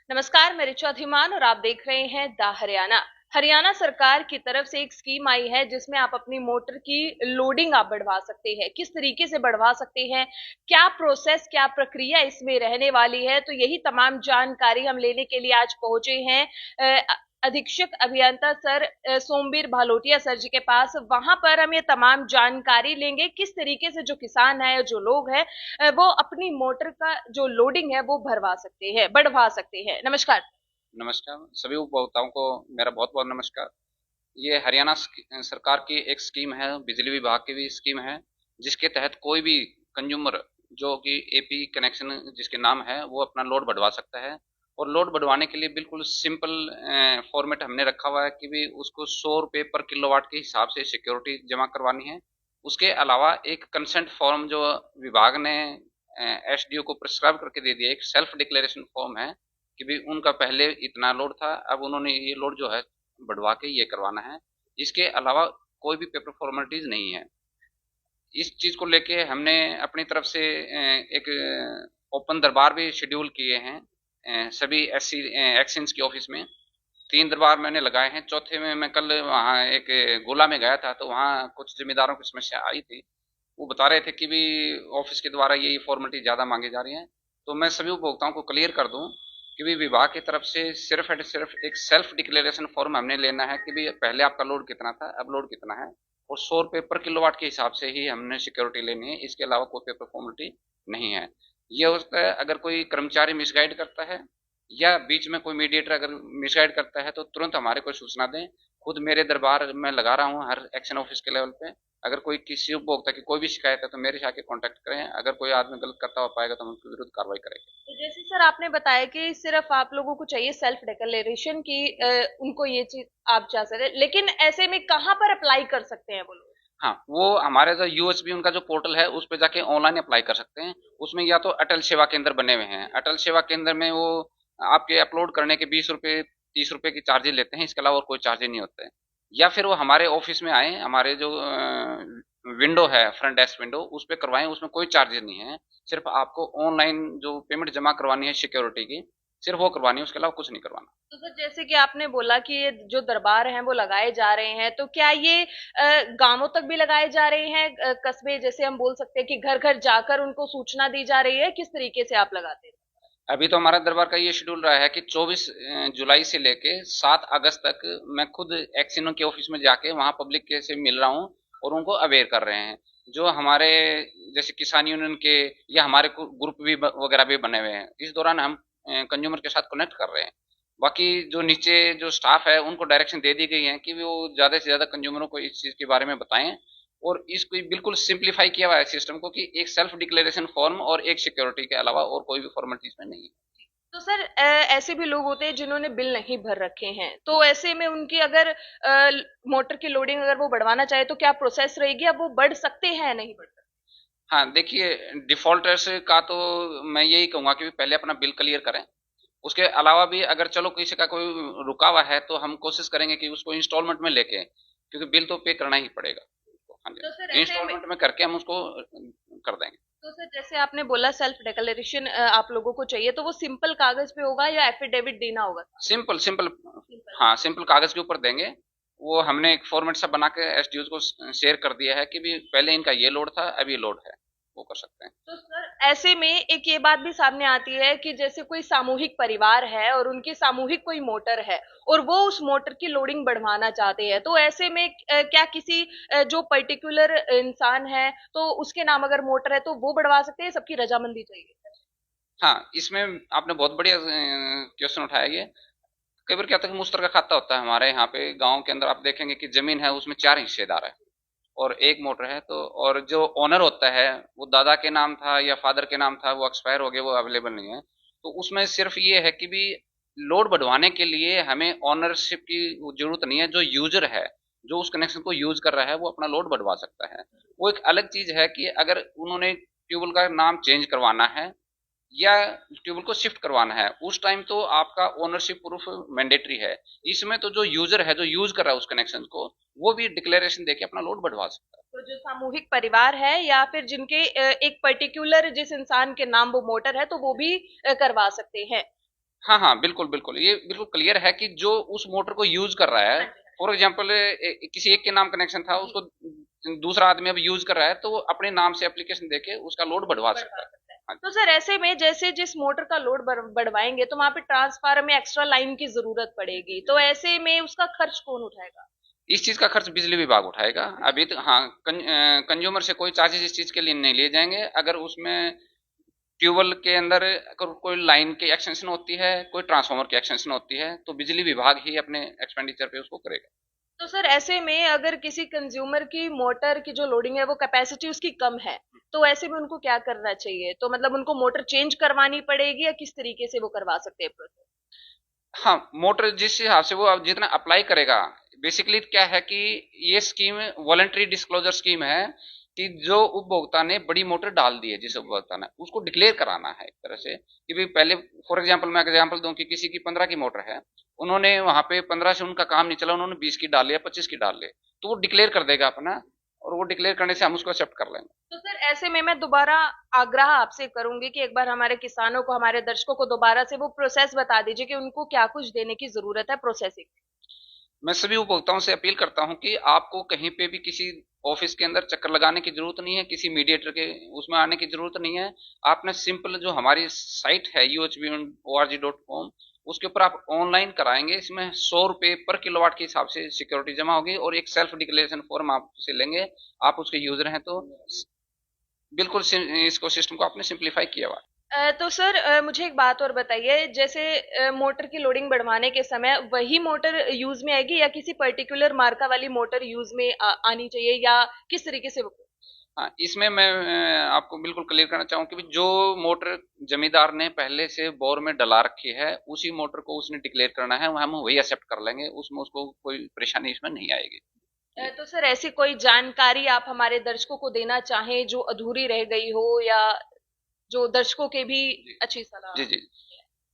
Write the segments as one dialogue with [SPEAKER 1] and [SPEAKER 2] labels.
[SPEAKER 1] नमस्कार, मैं ऋचा धीमान और आप देख रहे हैं द हरियाणा। हरियाणा सरकार की तरफ से एक स्कीम आई है जिसमें आप अपनी मोटर की लोडिंग आप बढ़वा सकते हैं। किस तरीके से बढ़वा सकते हैं, क्या प्रोसेस, क्या प्रक्रिया इसमें रहने वाली है, तो यही तमाम जानकारी हम लेने के लिए आज पहुंचे हैं अधीक्षक अभियंता सर सोमवीर भालोटिया सर जी के पास। वहां पर हम ये तमाम जानकारी लेंगे किस तरीके से जो किसान है, जो लोग हैं, वो अपनी मोटर का जो लोडिंग है वो भरवा सकते हैं, बढ़वा सकते हैं। नमस्कार।
[SPEAKER 2] नमस्कार सभी उपभोक्ताओं को मेरा बहुत बहुत नमस्कार। ये हरियाणा सरकार की एक स्कीम है, बिजली विभाग की भी स्कीम है, जिसके तहत कोई भी कंज्यूमर जो कि एपी कनेक्शन जिसके नाम है वो अपना लोड बढ़वा सकता है। और लोड बढ़वाने के लिए बिल्कुल सिंपल फॉर्मेट हमने रखा हुआ है कि भी उसको 100 रुपये पर किलोवाट के हिसाब से सिक्योरिटी जमा करवानी है। उसके अलावा एक कंसेंट फॉर्म जो विभाग ने एसडीओ को प्रिस्क्राइब करके दे दिया, एक सेल्फ डिक्लेरेशन फॉर्म है कि भी उनका पहले इतना लोड था, अब उन्होंने ये लोड जो है बढ़वा के ये करवाना है। इसके अलावा कोई भी पेपर फॉर्मेलिटीज नहीं है। इस चीज को लेके हमने अपनी तरफ से एक ओपन दरबार भी शेड्यूल किए हैं सभी एससी एक्सचेंज की ऑफिस में। 3 दरबार मैंने लगाए हैं, चौथे में मैं कल वहाँ एक गोला में गया था, तो वहाँ कुछ जिम्मेदारों की समस्या आई थी। वो बता रहे थे कि भी ऑफिस के द्वारा यही फॉर्मेलिटी ज़्यादा मांगी जा रही है। तो मैं सभी उपभोक्ताओं को क्लियर कर दूं कि भी विभाग की तरफ से सिर्फ एंड सिर्फ एक सेल्फ डिक्लेरेशन फॉर्म हमने लेना है कि भी पहले आपका लोड कितना था, अब लोड कितना है, और 100 रुपये पर किलोवाट के हिसाब से ही हमने सिक्योरिटी लेनी है। इसके अलावा कोई पेपर फॉर्मेलिटी नहीं है। ये होता है अगर कोई कर्मचारी मिसगाइड करता है या बीच में कोई मीडिएटर अगर मिसगाइड करता है तो तुरंत हमारे को सूचना दें। खुद मेरे दरबार में लगा रहा हूँ हर एक्शन ऑफिस के लेवल पे। अगर कोई किसी उपभोक्ता की कोई भी शिकायत है तो मेरे से आके कांटेक्ट करें। अगर कोई आदमी गलत करता हुआ पाएगा तो हम उसके विरुद्ध कार्रवाई करेंगे।
[SPEAKER 1] तो जैसे सर आपने बताया कि सिर्फ आप लोगों को चाहिए सेल्फ डिक्लेरेशन की, उनको ये चीज आप चाह सकते, लेकिन ऐसे में कहाँ पर अप्लाई कर सकते हैं वो लोग?
[SPEAKER 2] हाँ, वो हमारे जो यूएसबी उनका जो पोर्टल है उस पे जाके ऑनलाइन अप्लाई कर सकते हैं। उसमें या तो अटल सेवा केंद्र बने हुए हैं, अटल सेवा केंद्र में वो आपके अपलोड करने के 20 रुपये 30 रुपये की चार्जेज लेते हैं, इसके अलावा और कोई चार्जेज नहीं होते हैं। या फिर वो हमारे ऑफिस में आए, हमारे जो विंडो है फ्रंट डेस्क विंडो उस पर करवाएं, उसमें कोई चार्जेज नहीं है। सिर्फ आपको ऑनलाइन जो पेमेंट जमा करवानी है सिक्योरिटी की, सिर्फ वो करवानी है, उसके अलावा कुछ नहीं करवाना।
[SPEAKER 1] तो सर जैसे कि आपने बोला कि ये जो दरबार हैं वो लगाए जा रहे हैं, तो क्या ये गांवों तक भी लगाए जा रहे हैं, कस्बे जैसे हम बोल सकते हैं कि घर घर जाकर उनको सूचना दी जा रही है, किस तरीके से आप लगाते हैं?
[SPEAKER 2] अभी तो हमारा दरबार का ये शेड्यूल रहा है कि 24 जुलाई से लेके 7 अगस्त तक मैं खुद एक्सिनो के ऑफिस में जाके वहाँ पब्लिक के से मिल रहा हूँ और उनको अवेयर कर रहे हैं। जो हमारे जैसे किसान यूनियन के या हमारे ग्रुप भी वगैरह भी बने हुए हैं, इस दौरान हम कंज्यूमर के साथ कनेक्ट कर रहे हैं। बाकी जो नीचे जो स्टाफ है उनको डायरेक्शन दे दी गई है कि वो ज़्यादा से ज़्यादा कंज्यूमरों को इस चीज़ के बारे में बताएं। और इसको बिल्कुल सिंप्लीफाई किया हुआ है सिस्टम को कि एक सेल्फ डिक्लेरेशन फॉर्म और एक सिक्योरिटी के अलावा और कोई भी फॉर्मेलिटी इसमें नहीं है।
[SPEAKER 1] तो सर ऐसे भी लोग होते हैं जिन्होंने बिल नहीं भर रखे हैं, तो ऐसे में उनकी अगर मोटर की लोडिंग अगर वो बढ़वाना चाहे तो क्या प्रोसेस रहेगी, अब वो बढ़ सकते हैं या नहीं बढ़ सकते?
[SPEAKER 2] हाँ, देखिए, डिफ़ॉल्टर्स का तो मैं यही कहूँगा कि पहले अपना बिल क्लियर करें। उसके अलावा भी अगर चलो किसी का कोई रुका हुआ है तो हम कोशिश करेंगे कि उसको इंस्टॉलमेंट में लेके, क्योंकि बिल तो पे करना ही पड़ेगा। हाँ
[SPEAKER 1] तो सर
[SPEAKER 2] जी,
[SPEAKER 1] ऐसे में,
[SPEAKER 2] इंस्टॉलमेंट में करके हम उसको कर देंगे।
[SPEAKER 1] तो सर जैसे आपने बोला सेल्फ डिक्लेरेशन आप लोगों को चाहिए, तो वो सिंपल कागज पे होगा या एफिडेविट देना होगा?
[SPEAKER 2] Simple simple.
[SPEAKER 1] सिंपल।
[SPEAKER 2] हाँ, सिंपल कागज़ के ऊपर देंगे। वो हमने एक फॉर्मेट सा बना के एसडीओ को शेयर कर दिया है कि भी पहले इनका ये लोड था, अब ये लोड है। वो कर सकते हैं।
[SPEAKER 1] तो सर ऐसे में एक ये बात भी सामने आती है कि जैसे कोई सामूहिक परिवार है और उनकी सामूहिक कोई मोटर है और वो उस मोटर की लोडिंग बढ़वाना चाहते हैं, तो ऐसे में क्या किसी जो पर्टिकुलर इंसान है तो उसके नाम अगर मोटर है तो वो बढ़वा सकते हैं, सबकी रजामंदी चाहिए?
[SPEAKER 2] हाँ, इसमें आपने बहुत बढ़िया क्वेश्चन उठाया ये। कई बार क्या होता है कि मुश्तरका खाता होता है हमारे यहाँ पे गांव के अंदर, आप देखेंगे कि जमीन है उसमें 4 हिस्सेदार है और एक मोटर है। तो और जो ओनर होता है वो दादा के नाम था या फादर के नाम था, वो एक्सपायर हो गया, वो अवेलेबल नहीं है। तो उसमें सिर्फ ये है कि भी लोड बढ़वाने के लिए हमें ओनरशिप की जरूरत नहीं है। जो यूजर है, जो उस कनेक्शन को यूज कर रहा है, वो अपना लोड बढ़वा सकता है। वो एक अलग चीज है कि अगर उन्होंने ट्यूबवेल का नाम चेंज करवाना है या ट्यूबवेल को शिफ्ट करवाना है, उस टाइम तो आपका ओनरशिप प्रूफ मैंडेटरी है। इसमें तो जो यूजर है, जो यूज कर रहा है उस कनेक्शन को, वो भी डिक्लेरेशन देके अपना लोड बढ़वा सकता है।
[SPEAKER 1] तो जो सामूहिक परिवार है या फिर जिनके एक पर्टिकुलर जिस इंसान के नाम वो मोटर है तो वो भी करवा सकते हैं।
[SPEAKER 2] हाँ हाँ, बिल्कुल बिल्कुल, ये बिल्कुल क्लियर है कि जो उस मोटर को यूज कर रहा है,
[SPEAKER 1] हाँ जी,
[SPEAKER 2] फॉर एग्जाम्पल किसी एक के नाम कनेक्शन था,
[SPEAKER 1] जी,
[SPEAKER 2] उसको दूसरा आदमी अब यूज कर रहा है, तो वो अपने नाम से एप्लीकेशन देके उसका लोड बढ़वा
[SPEAKER 1] बढ़वा
[SPEAKER 2] सकता है।
[SPEAKER 1] सकता है।
[SPEAKER 2] हाँ
[SPEAKER 1] तो सर ऐसे में जैसे जिस मोटर का लोड बढ़वाएंगे तो वहां पे ट्रांसफार्मर में एक्स्ट्रा लाइन की जरूरत पड़ेगी, तो ऐसे में उसका खर्च कौन उठाएगा?
[SPEAKER 2] इस चीज का खर्च बिजली विभाग उठाएगा। अभी तो हाँ, कंज्यूमर से कोई चार्जेस इस चीज के लिए नहीं लिए जाएंगे। अगर उसमें ट्यूबवेल के अंदर अगर कोई लाइन की एक्सटेंशन होती है, कोई ट्रांसफार्मर की एक्सटेंशन होती है, तो बिजली विभाग ही अपने एक्सपेंडिचर पे उसको करेगा।
[SPEAKER 1] तो सर ऐसे में अगर किसी कंज्यूमर की मोटर की जो लोडिंग है वो कैपेसिटी उसकी कम है, तो ऐसे में उनको क्या करना चाहिए? तो मतलब उनको मोटर चेंज करवानी पड़ेगी या किस तरीके से वो करवा सकते हैं प्रोसेस?
[SPEAKER 2] हाँ, मोटर जिस हिसाब से वो अब जितना अप्लाई करेगा, बेसिकली क्या है कि ये स्कीम वॉलंटरी डिस्क्लोजर स्कीम है, कि जो उपभोक्ता ने बड़ी मोटर डाल दी है, जिस उपभोक्ता ने, उसको डिक्लेयर कराना है एक तरह से कि भाई पहले, फॉर एग्जांपल मैं एग्जांपल दूं कि किसी की 15 की मोटर है, उन्होंने वहां पे 15 से उनका काम नहीं चला, उन्होंने 20 की डाल लिया, 25 की डाल ली, तो वो डिक्लेयर कर देगा अपना, और वो डिक्लेयर करने से हम उसको एक्सेप्ट कर लेंगे।
[SPEAKER 1] तो सर ऐसे में मैं दोबारा आग्रह आपसे करूंगी कि एक बार हमारे किसानों को, हमारे दर्शकों को दोबारा से वो प्रोसेस बता दीजिए कि उनको क्या कुछ देने की जरूरत है प्रोसेसिंग।
[SPEAKER 2] मैं सभी उपभोक्ताओं से अपील करता हूं कि आपको कहीं पे भी किसी ऑफिस के अंदर चक्कर लगाने की जरूरत नहीं है, किसी मीडिएटर के उसमें आने की जरूरत नहीं है। आपने सिंपल जो हमारी साइट है uhborg.com, उसके ऊपर आप ऑनलाइन कराएंगे, इसमें 100 रुपये पर किलोवाट के हिसाब से सिक्योरिटी जमा होगी, और एक सेल्फ डिक्लेरेशन फॉर्म आपसे लेंगे। आप उसके यूजर हैं तो बिल्कुल इसको सिस्टम को आपने सिंप्लीफाई किया हुआ है।
[SPEAKER 1] तो सर मुझे एक बात और बताइए, जैसे मोटर की लोडिंग बढ़वाने के समय वही मोटर यूज में आएगी या किसी पर्टिकुलर मार्का वाली मोटर यूज में आनी चाहिए, या किस तरीके से वो?
[SPEAKER 2] हाँ, इसमें मैं आपको बिल्कुल क्लियर करना चाहूँ कि जो मोटर जमींदार ने पहले से बोर में डला रखी है, उसी मोटर को उसने डिक्लेयर करना है, हम वही एक्सेप्ट कर लेंगे, उसमें उसको कोई परेशानी इसमें नहीं आएगी। जी
[SPEAKER 1] तो सर ऐसी कोई जानकारी आप हमारे दर्शकों को देना चाहें जो अधूरी रह गई हो, या जो दर्शकों के भी
[SPEAKER 2] जी
[SPEAKER 1] अच्छी सलाह?
[SPEAKER 2] जी जी,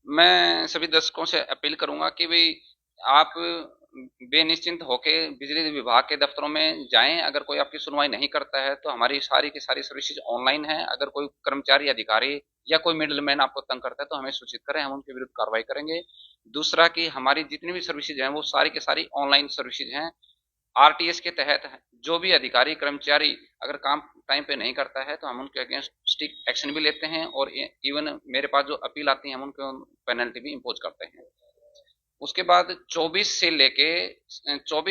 [SPEAKER 2] मैं सभी दर्शकों से अपील करूंगा कि भाई आप बेनिश्चिंत होके बिजली विभाग के दफ्तरों में जाएं। अगर कोई आपकी सुनवाई नहीं करता है तो हमारी सारी की सारी सर्विसेज ऑनलाइन है। अगर कोई कर्मचारी, अधिकारी या कोई मिडलमैन आपको तंग करता है तो हमें सूचित करें, हम उनके विरुद्ध कार्रवाई करेंगे। दूसरा कि हमारी जितनी भी सर्विसेज हैं वो सारी की सारी ऑनलाइन सर्विसेज हैं। आरटीएस के तहत जो भी अधिकारी, कर्मचारी अगर काम टाइम पे नहीं करता है तो हम उनके अगेंस्ट स्ट्रिक्ट एक्शन भी लेते हैं, और इवन मेरे पास जो अपील आती है हम उनको पेनल्टी भी इम्पोज करते हैं। उसके बाद 24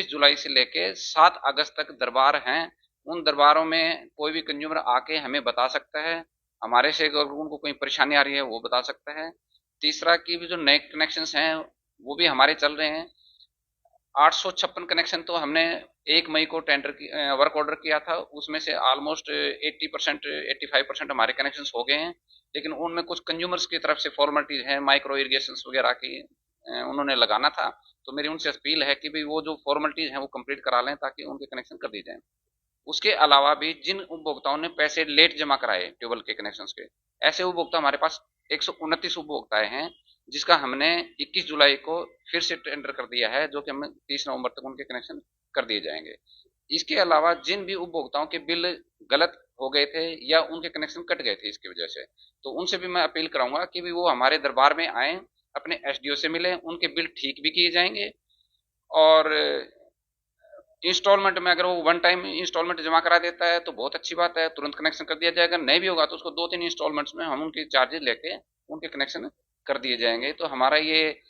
[SPEAKER 2] जुलाई से लेके 7 अगस्त तक दरबार हैं। उन दरबारों में कोई भी कंज्यूमर आके हमें बता सकता है, हमारे से अगर उनको कोई परेशानी आ रही है वो बता सकता है। तीसरा कि भी जो नए कनेक्शंस हैं वो भी हमारे चल रहे हैं। 856 कनेक्शन तो हमने 1 मई को टेंडर की वर्क ऑर्डर किया था, उसमें से ऑलमोस्ट 80% 85% हमारे कनेक्शन हो गए हैं। लेकिन उनमें कुछ कंज्यूमर्स की तरफ से फॉर्मेलिटीज हैं, माइक्रो इरिगेशन वगैरह की उन्होंने लगाना था, तो मेरी उनसे अपील है कि भाई वो जो फॉर्मेलिटीज हैं वो कंप्लीट करा लें ताकि उनके कनेक्शन कर दिए जाएं। उसके अलावा भी जिन उपभोक्ताओं ने पैसे लेट जमा कराए ट्यूबवेल के कनेक्शन के, ऐसे उपभोक्ता हमारे पास 129 उपभोक्ताएं हैं, जिसका हमने 21 जुलाई को फिर से टेंडर कर दिया है, जो कि हमें 30 नवंबर तक उनके कनेक्शन कर दिए जाएंगे। इसके अलावा जिन भी उपभोक्ताओं के बिल गलत हो गए थे या उनके कनेक्शन कट गए थे इसकी वजह से, तो उनसे भी मैं अपील कराऊंगा कि भी वो हमारे दरबार में आए, अपने एसडीओ से मिले, उनके बिल ठीक भी किए जाएंगे। और इंस्टॉलमेंट में अगर वो वन टाइम इंस्टॉलमेंट जमा करा देता है तो बहुत अच्छी बात है, तुरंत कनेक्शन कर दिया जाएगा। नहीं भी होगा तो उसको 2-3 इंस्टॉलमेंट्स में हम उनके चार्जेस लेके उनके कनेक्शन कर दिए जाएंगे। तो हमारा ये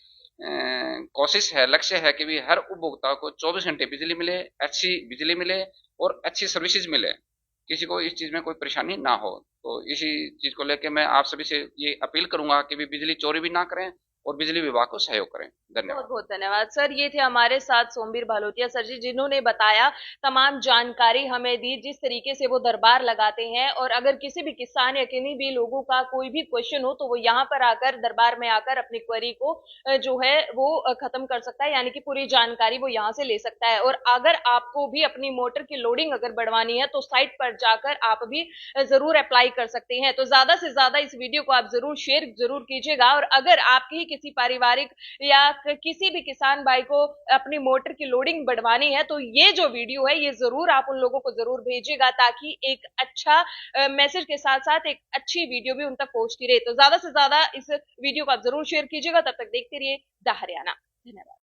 [SPEAKER 2] कोशिश है, लक्ष्य है कि भी हर उपभोक्ता को 24 घंटे बिजली मिले, अच्छी बिजली मिले और अच्छी सर्विसेज मिले, किसी को इस चीज में कोई परेशानी ना हो। तो इसी चीज को लेकर मैं आप सभी से ये अपील करूंगा कि भी बिजली चोरी भी ना करें और बिजली विभाग को सहयोग करें। धन्यवाद।
[SPEAKER 1] बहुत बहुत धन्यवाद सर। ये थे हमारे साथ सोमवीर भालोतिया सर जी, जिन्होंने बताया, तमाम जानकारी हमें दी, जिस तरीके से वो दरबार लगाते हैं। और अगर किसी भी किसान या किन्हीं भी लोगों का कोई भी क्वेश्चन हो तो वो यहाँ पर आकर, दरबार में आकर अपनी क्वेरी को जो है वो खत्म कर सकता है, यानी कि पूरी जानकारी वो यहाँ से ले सकता है। और अगर आपको भी अपनी मोटर की लोडिंग अगर बढ़वानी है तो साइट पर जाकर आप भी जरूर अप्लाई कर सकते हैं। तो ज्यादा से ज्यादा इस वीडियो को आप जरूर शेयर जरूर कीजिएगा, और अगर आपके ही किसी पारिवारिक या किसी भी किसान भाई को अपनी मोटर की लोडिंग बढ़वानी है तो ये जो वीडियो है ये जरूर आप उन लोगों को जरूर भेजिएगा, ताकि एक अच्छा मैसेज के साथ साथ एक अच्छी वीडियो भी उन तक पहुंचती रहे। तो ज्यादा से ज्यादा इस वीडियो को आप जरूर शेयर कीजिएगा। तब तक देखते रहिए द हरियाणा।